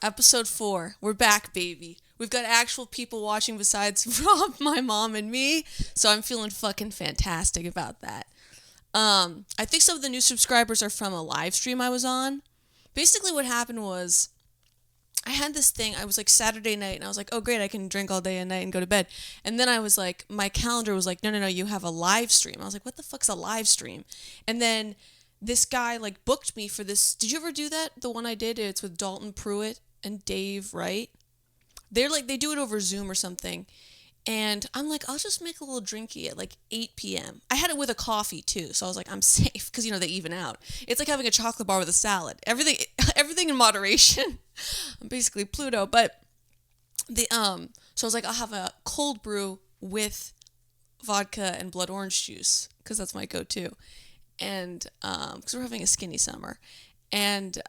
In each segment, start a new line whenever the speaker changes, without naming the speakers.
Episode 4. We're back, baby. We've got actual people watching besides Rob, my mom, and me. So I'm feeling fucking fantastic about that. I think some of the new subscribers are from a live stream I was on. Basically, what happened was I had this thing. I was like Saturday night, and I was like, oh, great, I can drink all day and night and go to bed. And then I was like, my calendar was like, no, you have a live stream. I was like, what the fuck's a live stream? And then this guy like booked me for this. Did you ever do that? The one I did, it's with Dalton Pruitt and Dave Wright. They're like, they do it over Zoom or something. And I'm like, I'll just make a little drinky at like 8 p.m. I had it with a coffee too, so I was like, I'm safe because they even out. It's like having a chocolate bar with a salad. Everything in moderation. I'm basically Pluto, but so I was like, I'll have a cold brew with vodka and blood orange juice because that's my go-to, and because we're having a skinny summer, and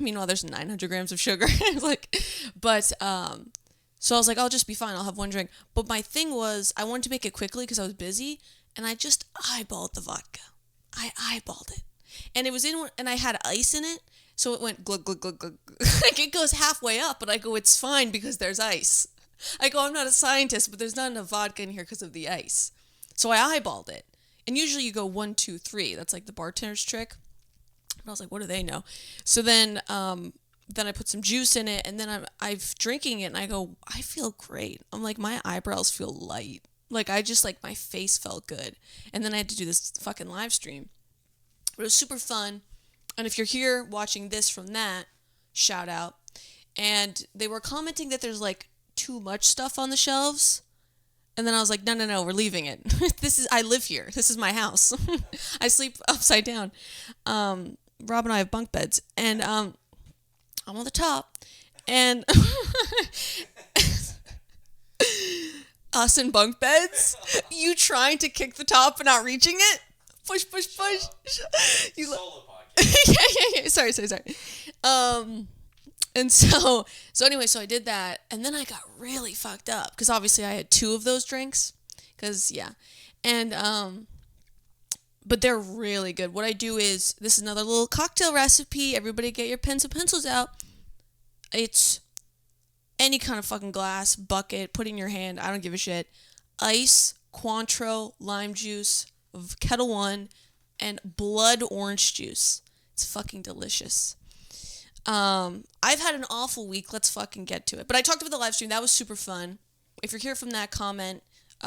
meanwhile there's 900 grams of sugar. So I was like, I'll just be fine. I'll have one drink. But my thing was, I wanted to make it quickly because I was busy, and I just eyeballed the vodka. I eyeballed it. And it was and I had ice in it, so it went glug, glug, glug, glug. Like, it goes halfway up, but I go, it's fine because there's ice. I go, I'm not a scientist, but there's not enough vodka in here because of the ice. So I eyeballed it. And usually you go 1, 2, 3. That's like the bartender's trick. But I was like, what do they know? So then I put some juice in it, and then I'm drinking it, and I go, I feel great. I'm like, my eyebrows feel light. Like, I just, like, my face felt good. And then I had to do this fucking live stream. But it was super fun. And if you're here watching this from that, shout out. And they were commenting that there's, like, too much stuff on the shelves. And then I was like, no, we're leaving it. I live here. This is my house. I sleep upside down. Rob and I have bunk beds. And, I'm on the top, and us in bunk beds. You trying to kick the top and not reaching it? Push. You solo podcast. Yeah. Sorry. And so anyway, so I did that, and then I got really fucked up because obviously I had 2 of those drinks, and but they're really good. What I do is, this is another little cocktail recipe. Everybody get your pens and pencils out. It's any kind of fucking glass, bucket, put in your hand. I don't give a shit. Ice, Cointreau, lime juice, Ketel One, and blood orange juice. It's fucking delicious. I've had an awful week. Let's fucking get to it. But I talked about the live stream. That was super fun. If you're here from that, comment.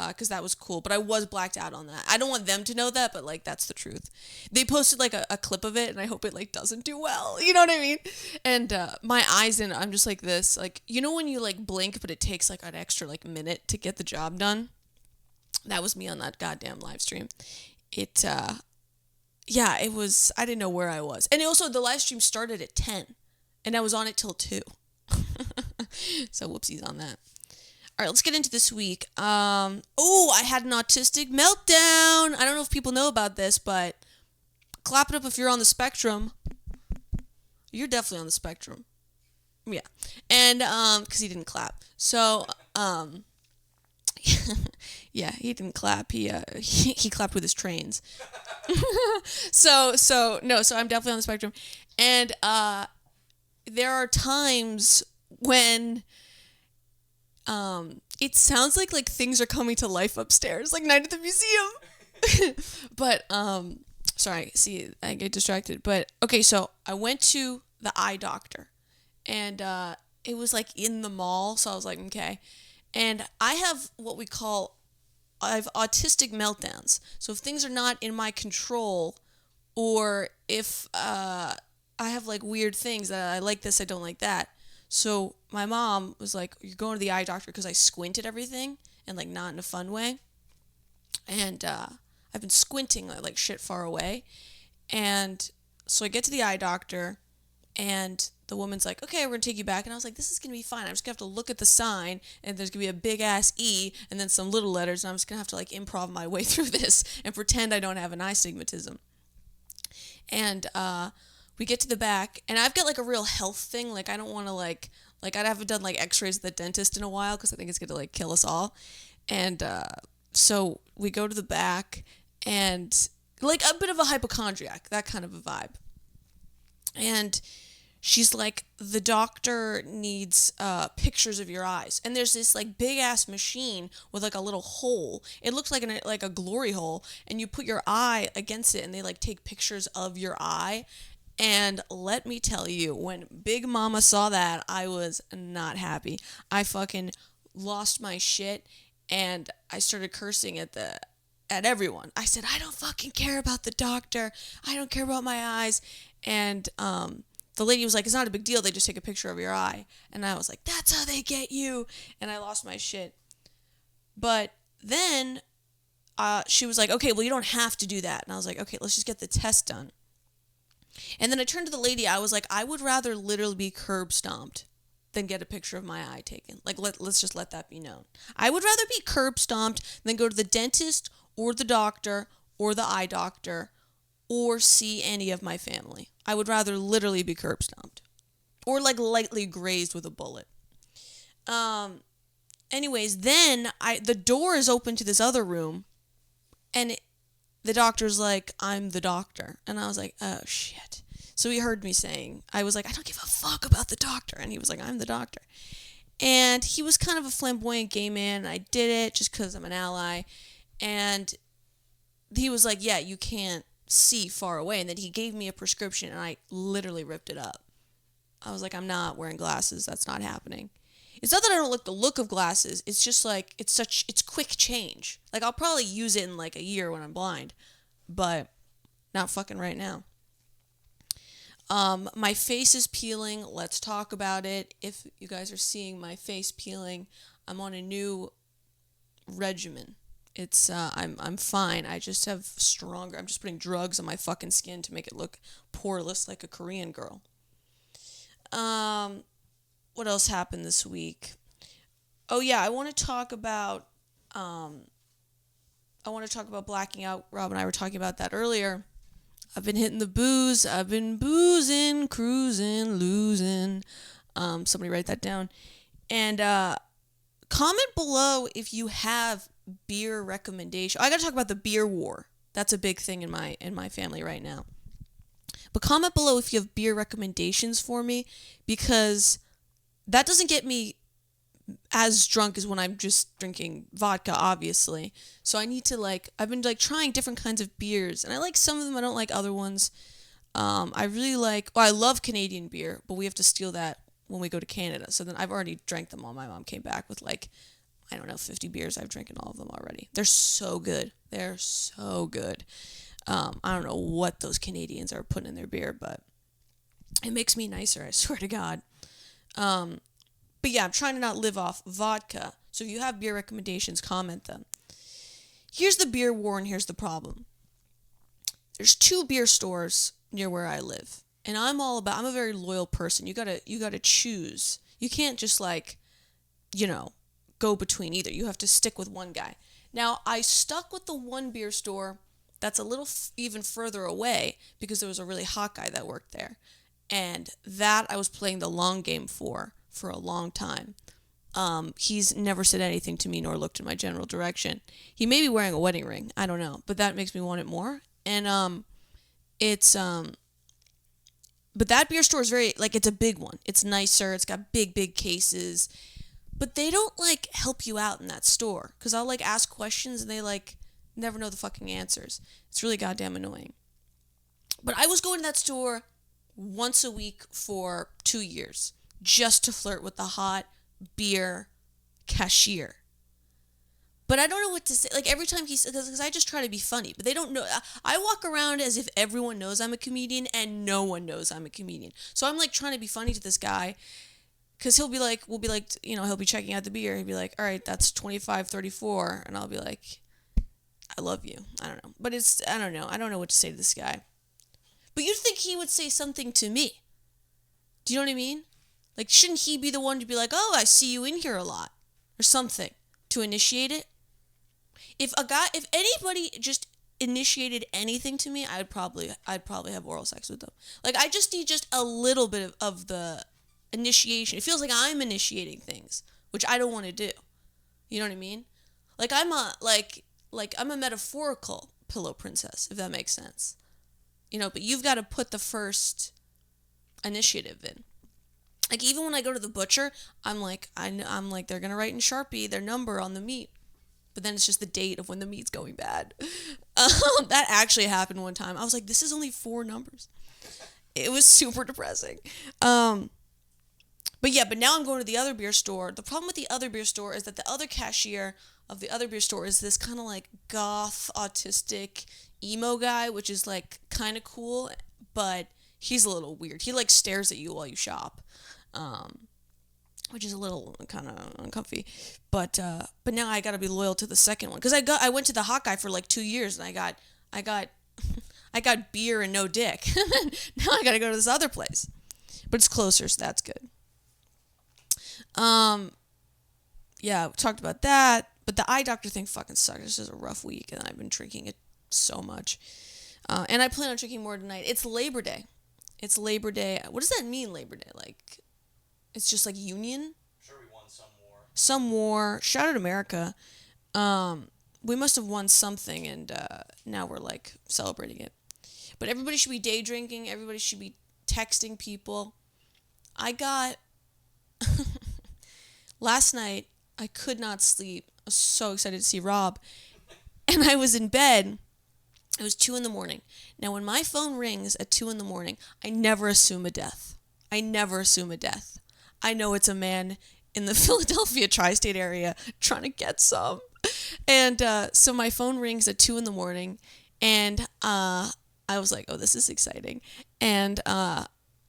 Because that was cool, but I was blacked out on that. I don't want them to know that, but, like, that's the truth. They posted, like, a clip of it, and I hope it, like, doesn't do well, you know what I mean? And, my eyes in, I'm just like this, like, when you, like, blink, but it takes, like, an extra, like, minute to get the job done? That was me on that goddamn live stream. It was, I didn't know where I was. And also, the live stream started at 10, and I was on it till 2. So, whoopsies on that. All right, let's get into this week. I had an autistic meltdown. I don't know if people know about this, but clap it up if you're on the spectrum. You're definitely on the spectrum. Yeah. And, because he didn't clap. So, yeah, he didn't clap. He clapped with his trains. So I'm definitely on the spectrum. And, there are times when it sounds like things are coming to life upstairs, like Night at the Museum. But, sorry, see, I get distracted. But, okay, so I went to the eye doctor, and, it was, like, in the mall, so I was like, okay. And I have I have autistic meltdowns. So if things are not in my control, or if, I have, like, weird things that I like this, I don't like that. So my mom was like, you're going to the eye doctor, because I squint at everything, and, like, not in a fun way. And I've been squinting like shit far away. And so I get to the eye doctor, and the woman's like, okay, we're going to take you back. And I was like, this is going to be fine. I'm just going to have to look at the sign, and there's going to be a big-ass E and then some little letters, and I'm just going to have to, like, improv my way through this and pretend I don't have an eye stigmatism. And we get to the back, and I've got, like, a real health thing. Like, I don't want to, like I haven't done, like, x-rays at the dentist in a while because I think it's going to, like, kill us all. And so we go to the back, and, like, a bit of a hypochondriac, that kind of a vibe. And she's like, the doctor needs pictures of your eyes, and there's this like big ass machine with like a little hole. It looks like a glory hole, and you put your eye against it, and they like take pictures of your eye. And let me tell you, when Big Mama saw that, I was not happy. I fucking lost my shit, and I started cursing at everyone. I said, I don't fucking care about the doctor. I don't care about my eyes. And the lady was like, it's not a big deal. They just take a picture of your eye. And I was like, that's how they get you. And I lost my shit. But then she was like, okay, well, you don't have to do that. And I was like, okay, let's just get the test done. And then I turned to the lady. I was like, I would rather literally be curb stomped than get a picture of my eye taken. Like, let's just let that be known. I would rather be curb stomped than go to the dentist or the doctor or the eye doctor or see any of my family. I would rather literally be curb stomped or like lightly grazed with a bullet. Anyways, then the door is open to this other room, and the doctor's like, I'm the doctor. And I was like, oh shit. So he heard me saying, I was like, I don't give a fuck about the doctor. And he was like, I'm the doctor. And he was kind of a flamboyant gay man, and I did it just because I'm an ally. And he was like, yeah, you can't see far away. And then he gave me a prescription, and I literally ripped it up. I was like, I'm not wearing glasses. That's not happening. It's not that I don't like the look of glasses. It's just like, it's quick change. Like, I'll probably use it in like a year when I'm blind, but not fucking right now. My face is peeling. Let's talk about it. If you guys are seeing my face peeling, I'm on a new regimen. It's, I'm fine. I just have I'm just putting drugs on my fucking skin to make it look poreless like a Korean girl. What else happened this week? Oh yeah, I want to talk about blacking out. Rob and I were talking about that earlier. I've been hitting the booze. I've been boozing, cruising, losing. Somebody write that down. And comment below if you have beer recommendation. I got to talk about the beer war. That's a big thing in my family right now. But comment below if you have beer recommendations for me, because that doesn't get me as drunk as when I'm just drinking vodka, obviously. So I need to I've been trying different kinds of beers, and I like some of them, I don't like other ones. I really I love Canadian beer, but we have to steal that when we go to Canada. So then I've already drank them all. My mom came back with 50 beers. I've drinking all of them already. They're so good. They're so good. I don't know what those Canadians are putting in their beer, but it makes me nicer, I swear to God. But yeah, I'm trying to not live off vodka. So if you have beer recommendations, comment them. Here's the beer war, and here's the problem. There's 2 beer stores near where I live, and I'm a very loyal person. You gotta choose. You can't just go between either. You have to stick with one guy. Now, I stuck with the one beer store that's a little even further away because there was a really hot guy that worked there. And that I was playing the long game for a long time. He's never said anything to me nor looked in my general direction. He may be wearing a wedding ring. I don't know. But that makes me want it more. And but that beer store is very, it's a big one. It's nicer. It's got big cases. But they don't, help you out in that store. Because I'll, ask questions and they, never know the fucking answers. It's really goddamn annoying. But I was going to that store once a week for 2 years just to flirt with the hot beer cashier. But I don't know what to say. Every time because I just try to be funny, but they don't know. I walk around as if everyone knows I'm a comedian, and no one knows I'm a comedian. So I'm trying to be funny to this guy, because he'll be he'll be checking out the beer. He'll be like, all right, that's $25.34, and I'll be like, I love you. I don't know, but I don't know. I don't know what to say to this guy. But you'd think he would say something to me. Do you know what I mean? Shouldn't he be the one to be like, oh, I see you in here a lot, or something, to initiate it? If anybody just initiated anything to me, I'd probably have oral sex with them. I just need just a little bit of the initiation. It feels like I'm initiating things, which I don't want to do. You know what I mean? I'm a metaphorical pillow princess, if that makes sense. But you've got to put the first initiative in. Like, even when I go to the butcher, I'm like, I'm like, they're going to write in Sharpie their number on the meat. But then it's just the date of when the meat's going bad. That actually happened one time. I was like, this is only 4 numbers. It was super depressing. But yeah, but now I'm going to the other beer store. The problem with the other beer store is that the other cashier of the other beer store is this kind of like goth, autistic, emo guy, which is like kind of cool, but he's a little weird. He like stares at you while you shop, which is a little kind of uncomfy. But now I gotta be loyal to the second one because I went to the hot guy for like 2 years and I got I got beer and no dick. Now I gotta go to this other place, but it's closer, so that's good. Yeah, we talked about that, but the eye doctor thing fucking sucks. This is a rough week, and I've been drinking it so much. And I plan on drinking more tonight. It's Labor Day. It's Labor Day. What does that mean, Labor Day? Like, it's just like Union?
I'm sure we won some war.
Some war. Shout out America. We must have won something, and now we're like celebrating it. But everybody should be day drinking. Everybody should be texting people. I got... Last night, I could not sleep. I was so excited to see Rob. And I was in bed. It was 2 a.m. Now, when my phone rings at 2 a.m, I never assume a death. I never assume a death. I know it's a man in the Philadelphia tri-state area trying to get some. And so my phone rings at 2 a.m, and I was like, oh, this is exciting. And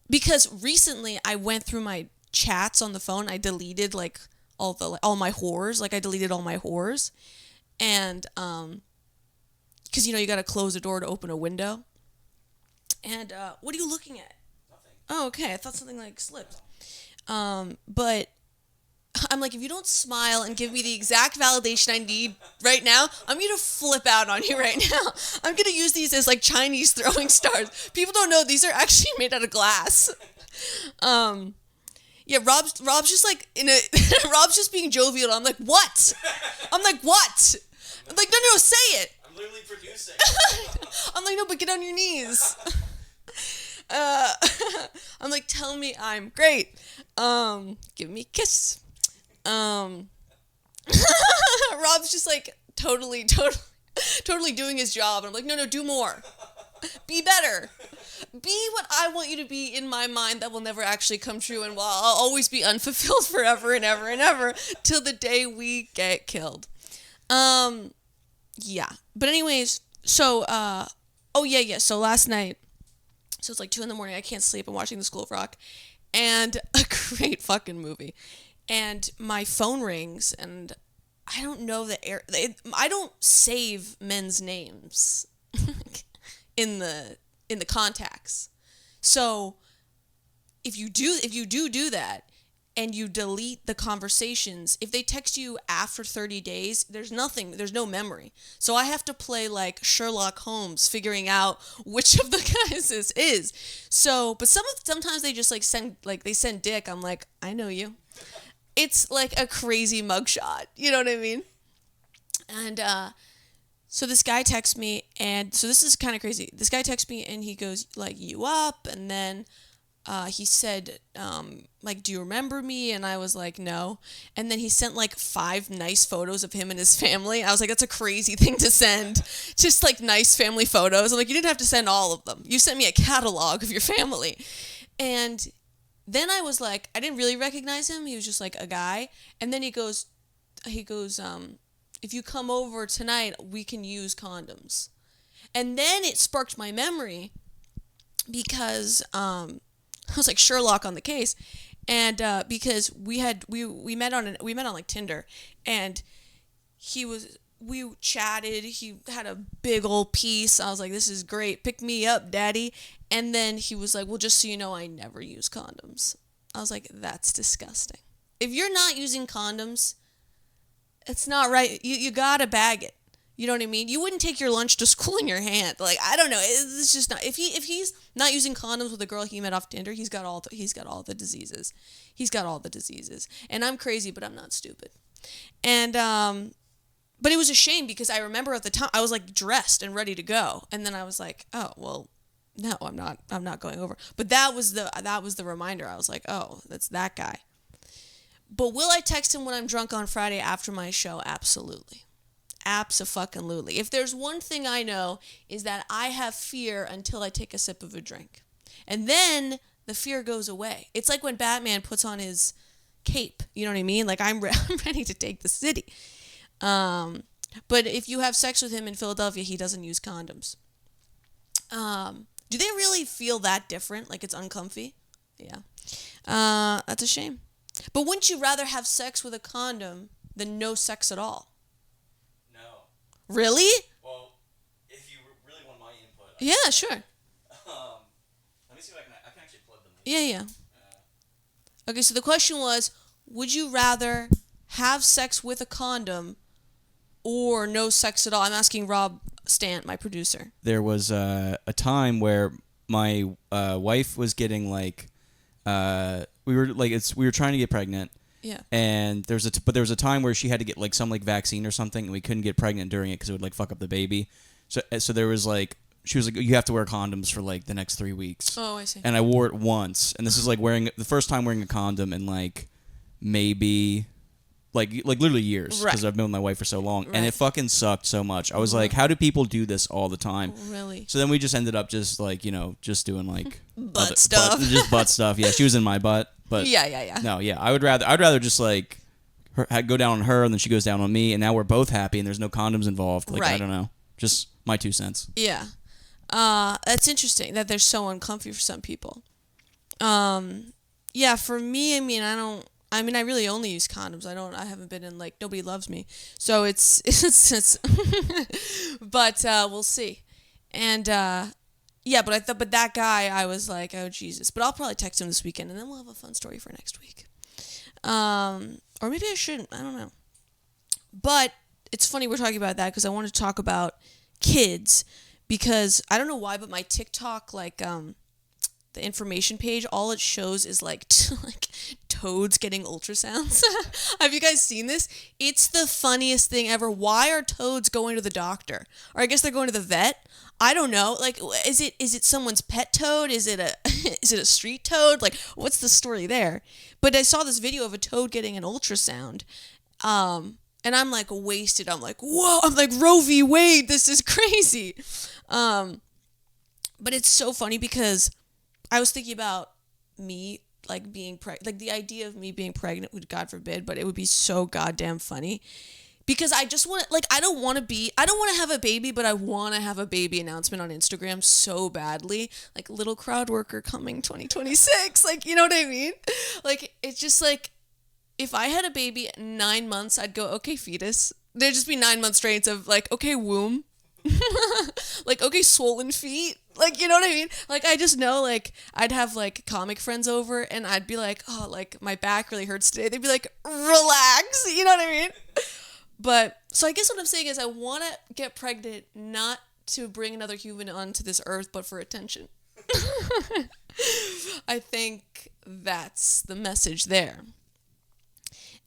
because recently I went through my chats on the phone, I deleted like all my whores. Like I deleted all my whores, and because you gotta close a door to open a window. And what are you looking at?
Nothing.
Oh, okay. I thought something like slipped. But I'm like, if you don't smile and give me the exact validation I need right now, I'm gonna flip out on you right now. I'm gonna use these as like Chinese throwing stars. People don't know these are actually made out of glass. Yeah, Rob's just like Rob's just being jovial. I'm like, what? I'm like, what? I'm like, no, say it.
I'm literally producing.
I'm like, no, but get on your knees. I'm like, tell me I'm great. Give me a kiss. Rob's just like totally doing his job. And I'm like, no, do more. Be better. Be what I want you to be in my mind that will never actually come true and I'll always be unfulfilled forever and ever and ever till the day we get killed. Yeah. But anyways, so, so last night, so it's like 2 a.m, I can't sleep, I'm watching The School of Rock, and a great fucking movie. And my phone rings, and I don't know I don't save men's names in the contacts. So if you do that and you delete the conversations, if they text you after 30 days, there's no memory. So I have to play like Sherlock Holmes figuring out which of the guys this is. So, but sometimes they just like send dick. I'm like, I know you. It's like a crazy mugshot. You know what I mean? And so this guy texts me, and so this is kind of crazy. This guy texts me, and he goes, like, you up? And then he said, like, do you remember me? And I was like, no. And then he sent, like, 5 nice photos of him and his family. I was like, that's a crazy thing to send. Just, like, nice family photos. I'm like, you didn't have to send all of them. You sent me a catalog of your family. And then I was like, I didn't really recognize him. He was just, like, a guy. And then he goes, if you come over tonight, we can use condoms. And then it sparked my memory because I was like Sherlock on the case, and because we met on like Tinder, and we chatted. He had a big old piece. I was like, this is great. Pick me up, daddy. And then he was like, well, just so you know, I never use condoms. I was like, that's disgusting. If you're not using condoms, it's not right. You gotta bag it. You know what I mean? You wouldn't take your lunch to school in your hand. Like, I don't know. It's just not. If he's not using condoms with a girl he met off Tinder, he's got all the diseases. He's got all the diseases. And I'm crazy, but I'm not stupid. And but it was a shame because I remember at the time I was like dressed and ready to go, and then I was like, oh well, No, I'm not. I'm not going over. But that was the reminder. I was like, oh, that's that guy. But will I text him when I'm drunk on Friday after my show? Absolutely. Abso-fucking-lutely. If there's one thing I know is that I have fear until I take a sip of a drink. And then the fear goes away. It's like when Batman puts on his cape. You know what I mean? Like I'm ready to take the city. But if you have sex with him in Philadelphia, he doesn't use condoms. Do they really feel that different? Like it's uncomfy? Yeah. That's a shame. But wouldn't you rather have sex with a condom than no sex at all?
No.
Really?
Well, if you really want my input.
Yeah, sure.
Let me see if I can actually plug them.
Yeah. Okay, so the question was, would you rather have sex with a condom or no sex at all? I'm asking Rob Stant, my producer.
There was a time where my wife was getting like we were trying to get pregnant.
Yeah.
And there was a time where she had to get like some like vaccine or something, and we couldn't get pregnant during it because it would like fuck up the baby. So there was like she was like, you have to wear condoms for like the next 3 weeks.
Oh, I see.
And I wore it once, and this is like the first time wearing a condom in like maybe like literally years, because I've been with my wife for so long, and it fucking sucked so much. I was like, how do people do this all the time?
Really?
So then we just ended up just like, just doing like
butt stuff.
just butt stuff. Yeah, she was in my butt, but
Yeah.
No, yeah, I'd rather just like go down on her, and then she goes down on me, and now we're both happy, and there's no condoms involved. Like I don't know, just my 2 cents.
Yeah. That's interesting that they're so uncomfy for some people. Yeah, for me, I really only use condoms. I haven't been in like Nobody Loves Me. So it's but we'll see. And yeah, but that guy, I was like, oh Jesus. But I'll probably text him this weekend, and then we'll have a fun story for next week. Or maybe I shouldn't. I don't know. But it's funny we're talking about that because I want to talk about kids, because I don't know why, but my TikTok, like, the information page, all it shows is like toads getting ultrasounds. Have you guys seen this? It's the funniest thing ever. Why are toads going to the doctor? Or I guess they're going to the vet. I don't know. Like, is it someone's pet toad? Is it a street toad? Like, what's the story there? But I saw this video of a toad getting an ultrasound. And I'm like wasted. I'm like, whoa. I'm like, Roe v. Wade. This is crazy. But it's so funny because I was thinking about me like being pregnant. Like the idea of me being pregnant would, God forbid, but it would be so goddamn funny. Because I just want to, like, I don't want to have a baby, but I want to have a baby announcement on Instagram so badly. Like, little crowd worker coming 2026. Like, you know what I mean? Like, it's just like, if I had a baby at 9 months, I'd go, okay, fetus. There'd just be 9 months straight of like, okay, womb. Like, okay, swollen feet. Like, you know what I mean? Like, I just know, like, I'd have, like, comic friends over, and I'd be like, oh, like, my back really hurts today. They'd be like, relax. You know what I mean? But, so I guess what I'm saying is I want to get pregnant not to bring another human onto this earth, but for attention. I think that's the message there.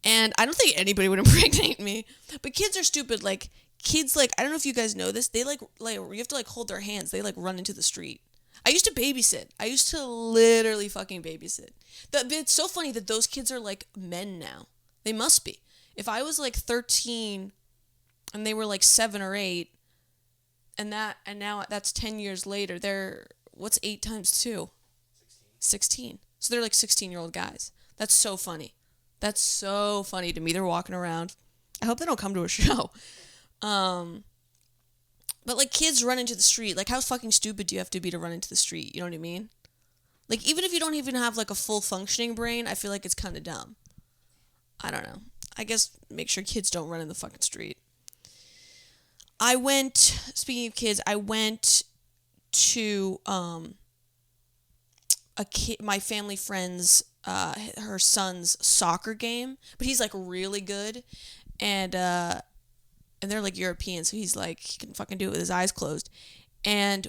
And I don't think anybody would impregnate me. But kids are stupid. Like, kids, like, I don't know if you guys know this. They, like you have to, like, hold their hands. They, like, run into the street. I used to babysit. I used to literally fucking babysit. It's so funny that those kids are, like, men now. They must be. If I was, like, 13 and they were, like, 7 or 8, and now that's 10 years later, what's 8 times 2? 16. So they're, like, 16-year-old guys. That's so funny. That's so funny to me. They're walking around. I hope they don't come to a show. But, like, kids run into the street. Like, how fucking stupid do you have to be to run into the street? You know what I mean? Like, even if you don't even have, like, a full functioning brain, I feel like it's kind of dumb. I don't know. I guess make sure kids don't run in the fucking street. Speaking of kids, I went to my family friend's, her son's soccer game, but he's, like, really good, and they're, like, European, so he's, like, he can fucking do it with his eyes closed, and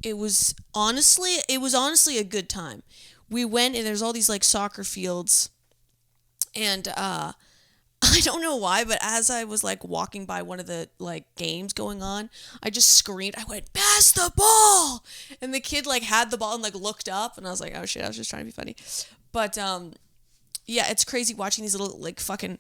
it was honestly a good time. We went, and there's all these, like, soccer fields, and I don't know why, but as I was like walking by one of the like games going on, I just screamed. I went, "Pass the ball!" And the kid like had the ball and like looked up, and I was like, "Oh shit!" I was just trying to be funny. But yeah, it's crazy watching these little like fucking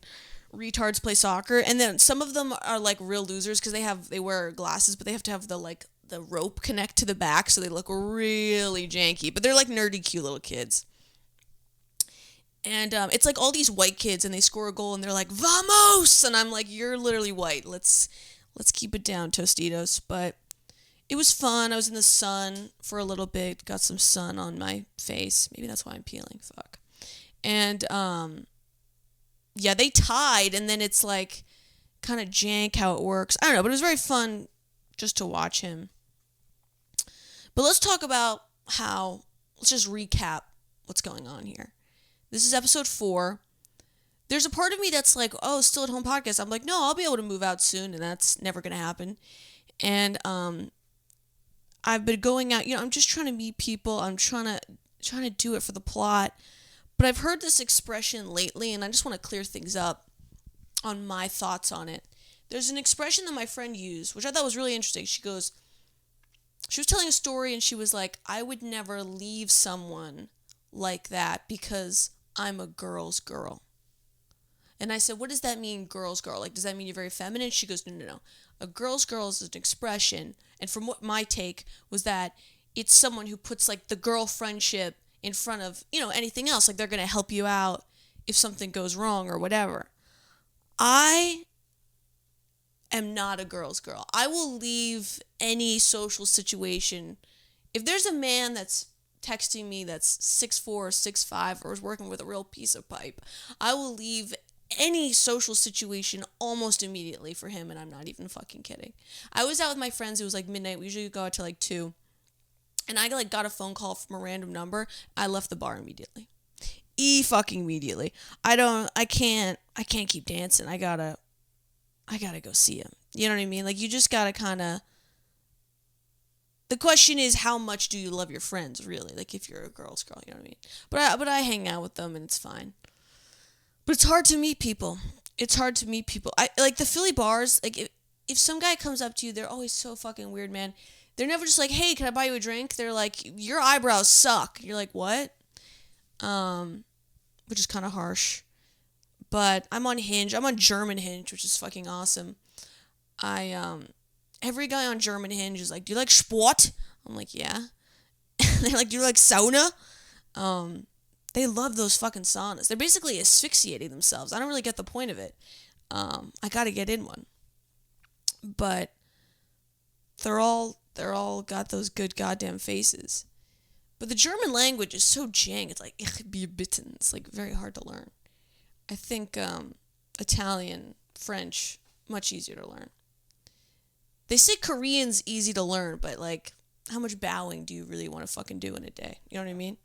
retards play soccer, and then some of them are like real losers because they wear glasses, but they have to have the rope connect to the back, so they look really janky. But they're like nerdy, cute little kids. And it's like all these white kids, and they score a goal, and they're like "Vamos!" And I'm like, "You're literally white. Let's keep it down, Tostitos." But it was fun. I was in the sun for a little bit, got some sun on my face. Maybe that's why I'm peeling. Fuck. And yeah, they tied, and then it's like kind of jank how it works. I don't know, but it was very fun just to watch him. But let's talk about let's just recap what's going on here. This is episode 4. There's a part of me that's like, oh, still at home podcast. I'm like, no, I'll be able to move out soon, and that's never going to happen. And I've been going out, I'm just trying to meet people. I'm trying to do it for the plot. But I've heard this expression lately, and I just want to clear things up on my thoughts on it. There's an expression that my friend used, which I thought was really interesting. She was telling a story, and she was like, I would never leave someone like that because I'm a girl's girl. And I said, what does that mean, girl's girl? Like, does that mean you're very feminine? She goes, no. A girl's girl is an expression. And from what my take was that it's someone who puts like the girl friendship in front of, anything else. Like they're going to help you out if something goes wrong or whatever. I am not a girl's girl. I will leave any social situation. If there's a man that's texting me that's 6'4", or 6'5", or is working with a real piece of pipe, I will leave any social situation almost immediately for him, and I'm not even fucking kidding. I was out with my friends. It was like midnight. We usually go out till like 2. And I like got a phone call from a random number. I left the bar immediately. Fucking immediately. I can't keep dancing. I gotta go see him. You know what I mean? Like, you just gotta kind of. The question is, how much do you love your friends, really? Like, if you're a girl's girl, you know what I mean? But I hang out with them, and it's fine. But it's hard to meet people. I like the Philly bars. Like, if some guy comes up to you, they're always so fucking weird, man. They're never just like, hey, can I buy you a drink? They're like, your eyebrows suck. You're like, what? Which is kind of harsh. But I'm on Hinge. I'm on German Hinge, which is fucking awesome. Every guy on German Hinge is like, do you like sport? I'm like, yeah. They're like, do you like sauna? They love those fucking saunas. They're basically asphyxiating themselves. I don't really get the point of it. I gotta get in one. But they're all got those good goddamn faces. But the German language is so jank. It's like, ich bin bitten. It's like very hard to learn. I think Italian, French, much easier to learn. They say Korean's easy to learn, but like, how much bowing do you really want to fucking do in a day? You know what I mean?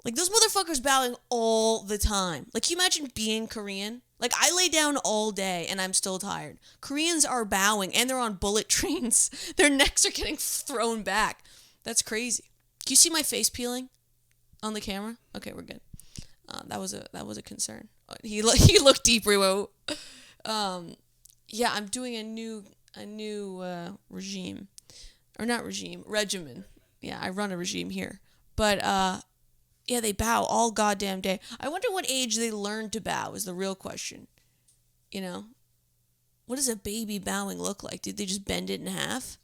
Like, those motherfuckers bowing all the time. Like, can you imagine being Korean? Like, I lay down all day and I'm still tired. Koreans are bowing and they're on bullet trains. Their necks are getting thrown back. That's crazy. Can you see my face peeling on the camera? Okay, we're good. That was a concern. He looked deeper. Yeah, I'm doing a new regime, or not regime, regimen. Yeah, I run a regime here, but yeah, they bow all goddamn day. I wonder what age they learned to bow is the real question. What does a baby bowing look like? Did they just bend it in half?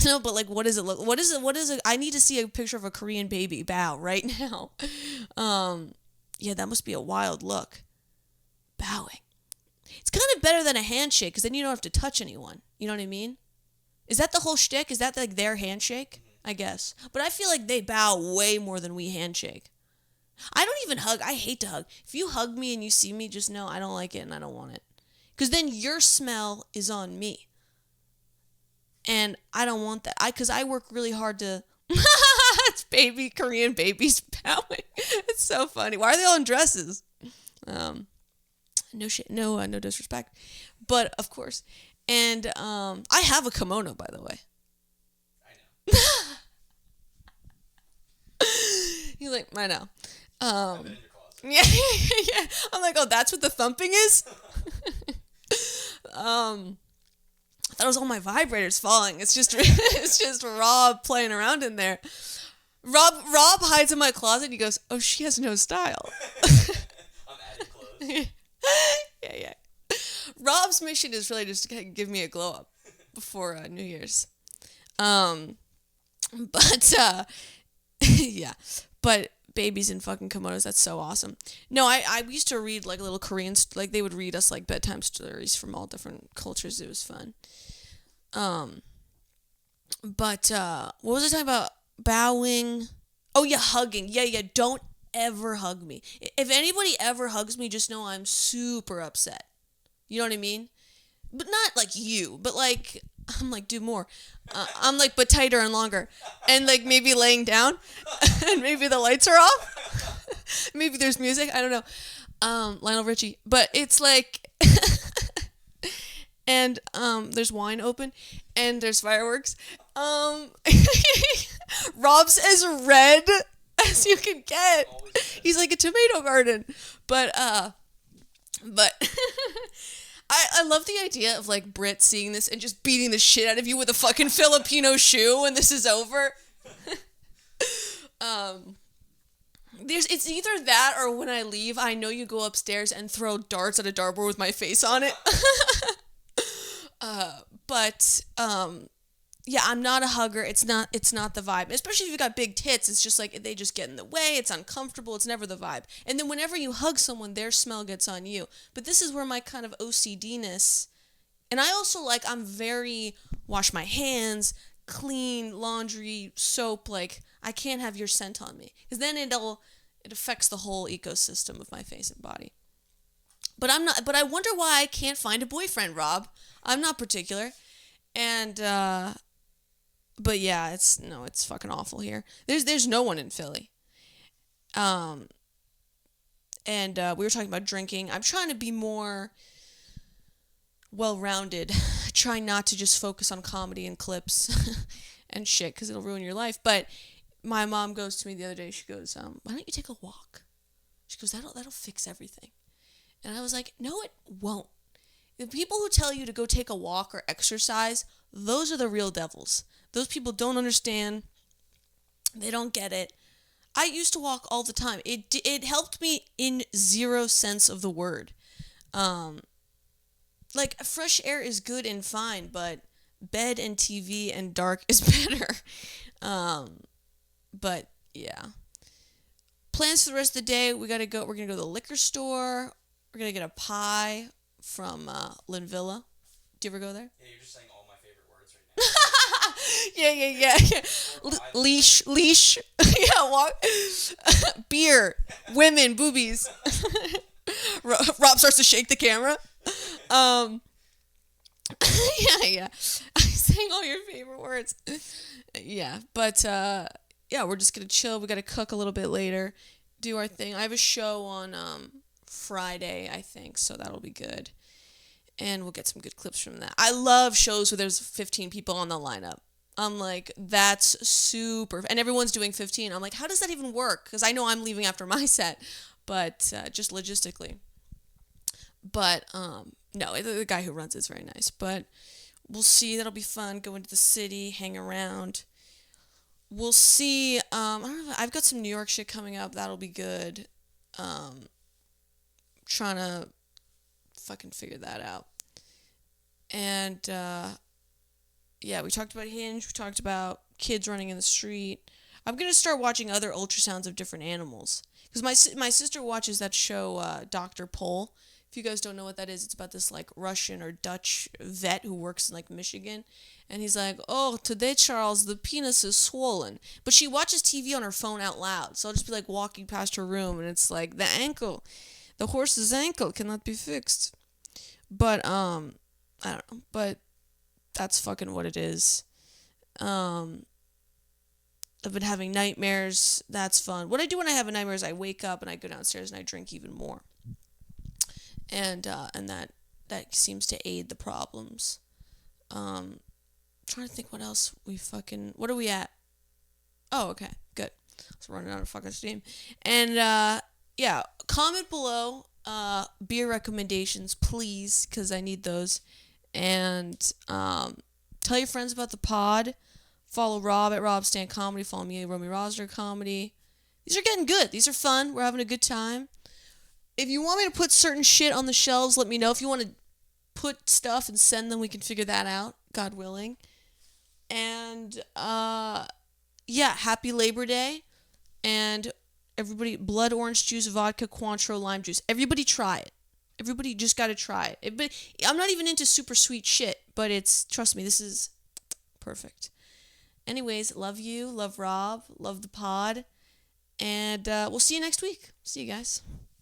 No, but like, what does it look? What is it? I need to see a picture of a Korean baby bow right now. Yeah, that must be a wild look. Bowing. It's kind of better than a handshake because then you don't have to touch anyone. You know what I mean? Is that the whole shtick? Is that like their handshake? I guess. But I feel like they bow way more than we handshake. I don't even hug. I hate to hug. If you hug me and you see me, just know I don't like it and I don't want it. Because then your smell is on me. And I don't want that. Because I work really hard to... It's Korean babies bowing. It's so funny. Why are they all in dresses? No shit. No disrespect. But, of course. And I have a kimono, by the way.
I know.
You're like, I know.
I've been in your closet.
Yeah, yeah. I'm like, oh, that's what the thumping is? I thought it was all my vibrators falling. It's just it's just Rob playing around in there. Rob hides in my closet and he goes, oh, she has no style.
I'm adding clothes.
Yeah. Rob's mission is really just to give me a glow up before New Year's. But yeah, but babies in fucking kimonos, that's so awesome. No, I used to read like little Korean, like they would read us like bedtime stories from all different cultures. It was fun. But what was I talking about? Bowing. Oh yeah, hugging. Yeah, don't ever hug me. If anybody ever hugs me, just know I'm super upset. You know what I mean? But not like you, but like, I'm like, do more. I'm like, but tighter and longer. And like maybe laying down. And maybe the lights are off. Maybe there's music. I don't know. Lionel Richie. But it's like, and there's wine open. And there's fireworks. Rob's as red as you can get. He's like a tomato garden. But I love the idea of like Brit seeing this and just beating the shit out of you with a fucking Filipino shoe when this is over. It's either that or when I leave, I know you go upstairs and throw darts at a dartboard with my face on it. Yeah, I'm not a hugger. It's not the vibe. Especially if you've got big tits, it's just like they just get in the way. It's uncomfortable. It's never the vibe. And then whenever you hug someone, their smell gets on you. But this is where my kind of OCD-ness, and I also like, I'm very wash my hands, clean, laundry, soap. Like I can't have your scent on me because then it affects the whole ecosystem of my face and body. But I wonder why I can't find a boyfriend, Rob. I'm not particular, and. But yeah, it's fucking awful here. There's no one in Philly. And we were talking about drinking. I'm trying to be more well-rounded. Trying not to just focus on comedy and clips and shit because it'll ruin your life. But my mom goes to me the other day. She goes, "Why don't you take a walk?" She goes, "That'll fix everything." And I was like, "No, it won't." The people who tell you to go take a walk or exercise, those are the real devils. Those people don't understand. They don't get it. I used to walk all the time. It helped me in zero sense of the word. Like, fresh air is good and fine, but bed and TV and dark is better. But, yeah. Plans for the rest of the day, we're going to go to the liquor store. We're going to get a pie from Linvilla. Do you ever go there?
Yeah, you're just saying all my favorite words right now.
Yeah. Leash. Yeah, walk. Beer. Women. Boobies. Rob starts to shake the camera. Yeah. I'm saying all your favorite words. Yeah, but yeah, we're just gonna chill. We gotta cook a little bit later, do our thing. I have a show on Friday, I think, so that'll be good. And we'll get some good clips from that. I love shows where there's 15 people on the lineup. I'm like, that's super. And everyone's doing 15. I'm like, how does that even work? Because I know I'm leaving after my set, but just logistically. But no, the guy who runs it's very nice. But we'll see. That'll be fun. Go into the city, hang around. We'll see. I don't know. I've got some New York shit coming up. That'll be good. Trying to fucking figure that out. And yeah, we talked about Hinge. We talked about kids running in the street. I'm gonna start watching other ultrasounds of different animals because my sister watches that show Dr. Pol. If you guys don't know what that is, it's about this like Russian or Dutch vet who works in like Michigan, and he's like, "Oh, today, Charles, the penis is swollen." But she watches TV on her phone out loud, so I'll just be like walking past her room, and it's like the horse's ankle cannot be fixed. But I don't know, but that's fucking what it is. I've been having nightmares. That's fun. What I do when I have a nightmare is I wake up and I go downstairs and I drink even more. And that seems to aid the problems. Trying to think what else what are we at? Oh, okay, good. I was running out of fucking steam. And yeah, comment below beer recommendations, please, because I need those. And tell your friends about the pod. Follow Rob at Rob Stan Comedy. Follow me at Romy Rosner Comedy. These are getting good. These are fun. We're having a good time. If you want me to put certain shit on the shelves, let me know. If you want to put stuff and send them, we can figure that out, God willing. And yeah, happy Labor Day. And everybody, blood orange juice, vodka, Cointreau, lime juice. Everybody try it. Everybody just got to try it. I'm not even into super sweet shit, but trust me, this is perfect. Anyways, love you, love Rob, love the pod, and we'll see you next week. See you guys.